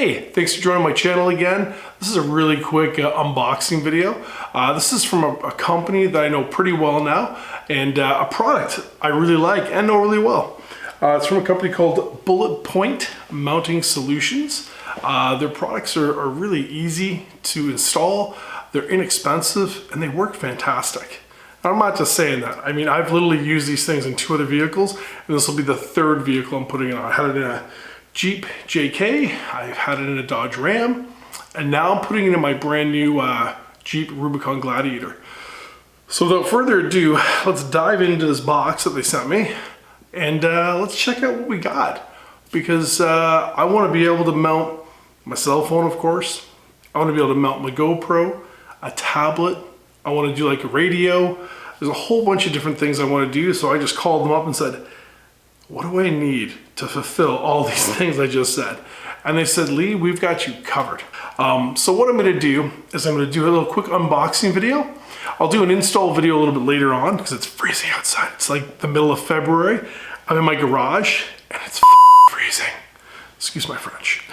Hey, thanks for joining my channel again. This is a really quick unboxing video. This is from a company that I know pretty well now, and a product I really like and know really well. It's from a company called Bulletpoint Mounting Solutions. Their products are really easy to install, they're inexpensive, and they work fantastic. I'm not just saying that. I mean, I've literally used these things in 2 other vehicles, and this will be the 3rd vehicle I'm putting it on. I had it in a Jeep JK, I've had it in a Dodge Ram, and now I'm putting it in my brand new Jeep Gladiator. So without further ado, let's dive into this box that they sent me, and let's check out what we got. Because I want to be able to mount my cell phone, of course. I want to be able to mount my GoPro, a tablet. I want to do like a radio. There's a whole bunch of different things I want to do. So I just called them up and said, what do I need to fulfill all these things I just said? And they said, Lee, we've got you covered. So what I'm going to do is I'm going to do a little quick unboxing video. I'll do an install video a little bit later on because it's freezing outside. It's like the middle of February. I'm in my garage and it's freezing. Excuse my French.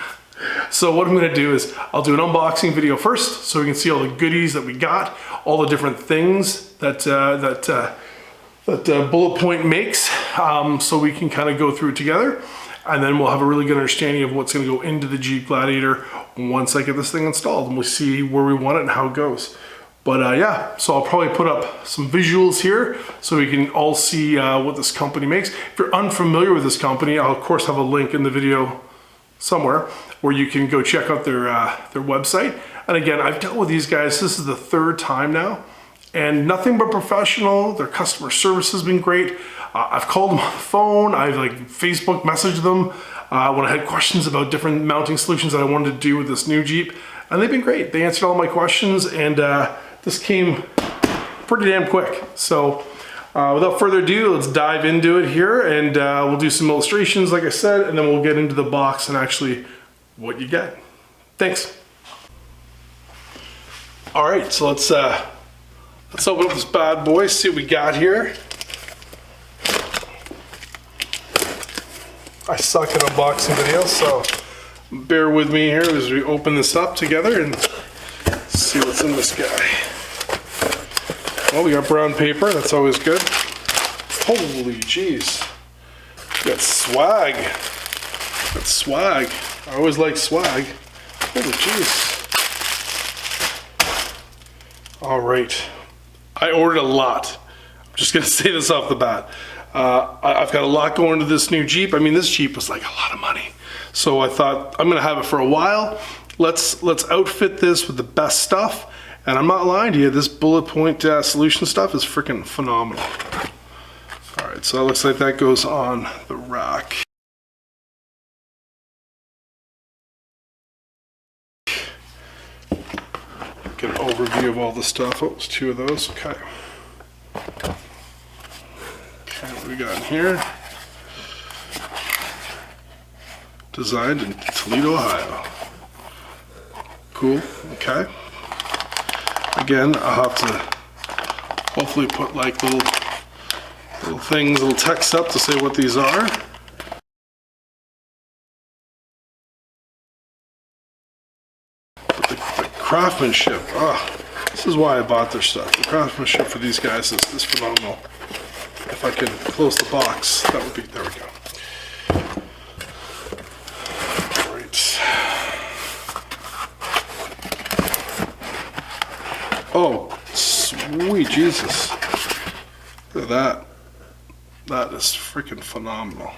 So what I'm going to do is I'll do an unboxing video first so we can see all the goodies that we got, all the different things that Bulletpoint makes, so we can kind of go through it together, and then we'll have a really good understanding of what's going to go into the Jeep Gladiator once I get this thing installed, and we'll see where we want it and how it goes. But yeah, so I'll probably put up some visuals here so we can all see what this company makes. If you're unfamiliar with this company, I'll of course have a link in the video somewhere where you can go check out their website. And again, I've dealt with these guys, this is the 3rd time now, and nothing but professional. Their customer service has been great. I've called them on the phone, I've like Facebook messaged them when I had questions about different mounting solutions that I wanted to do with this new Jeep, and they've been great. They answered all my questions, and this came pretty damn quick. So without further ado, let's dive into it here, and we'll do some illustrations like I said, and then we'll get into the box and actually what you get. Thanks. All right, so let's open up this bad boy, see what we got here. I suck at unboxing videos, so bear with me here as we open this up together and see what's in this guy. Well, we got brown paper, that's always good. Holy jeez. We got swag. Got swag. I always like swag. Holy jeez. All right. I ordered a lot. I'm just gonna say this off the bat. I've got a lot going to this new Jeep. I mean, this Jeep was like a lot of money. So I thought I'm gonna have it for a while. Let's outfit this with the best stuff. And I'm not lying to you, this Bulletpoint solution stuff is freaking phenomenal. All right, so it looks like that goes on the rack. Get an overview of all the stuff. Oh, there's 2 of those. Okay. Okay, what we got in here? Designed in Toledo, Ohio. Cool. Okay. Again, I'll have to hopefully put like little things, little text up to say what these are. The craftsmanship, this is why I bought their stuff. The craftsmanship for these guys is phenomenal. If I can close the box, that would be, there we go. All right. Oh, sweet Jesus. Look at that. That is freaking phenomenal.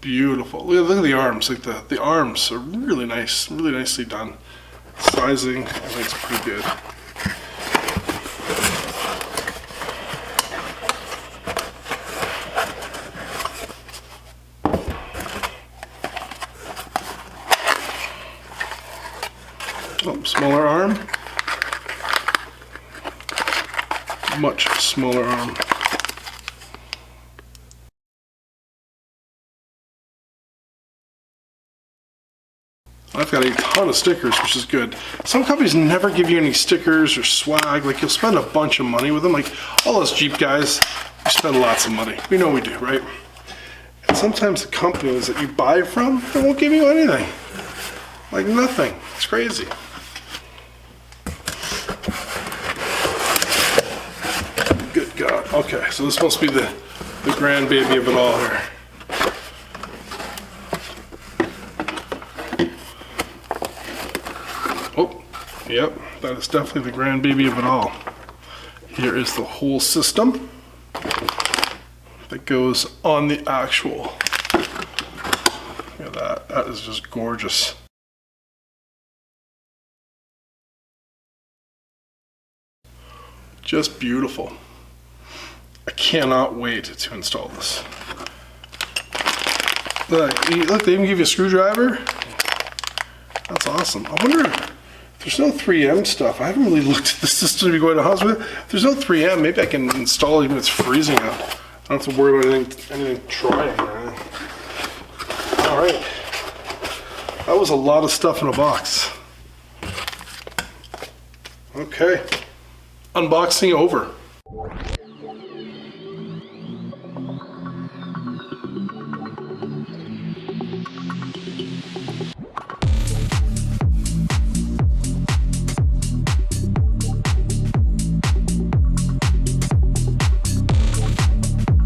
Beautiful. Look at the arms. Like the arms are really nice, really nicely done. Sizing, I think it's pretty good. Oh, smaller arm. Much smaller arm. I've got a ton of stickers, which is good. Some companies never give you any stickers or swag. Like, you'll spend a bunch of money with them. Like, all us Jeep guys, we spend lots of money. We know we do, right? And sometimes the companies that you buy from, they won't give you anything. Like nothing. It's crazy. Good God. Okay, so this must be the grandbaby of it all here. Oh, yep, that is definitely the grandbaby of it all. Here is the whole system that goes on the actual. Look at that. That is just gorgeous. Just beautiful. I cannot wait to install this. Look, they even give you a screwdriver. That's awesome. I wonder if there's no 3M stuff. I haven't really looked at the system to be going to hospital. If there's no 3M, maybe I can install it even if it's freezing out. I don't have to worry about anything trying. All right. That was a lot of stuff in a box. Okay. Unboxing over.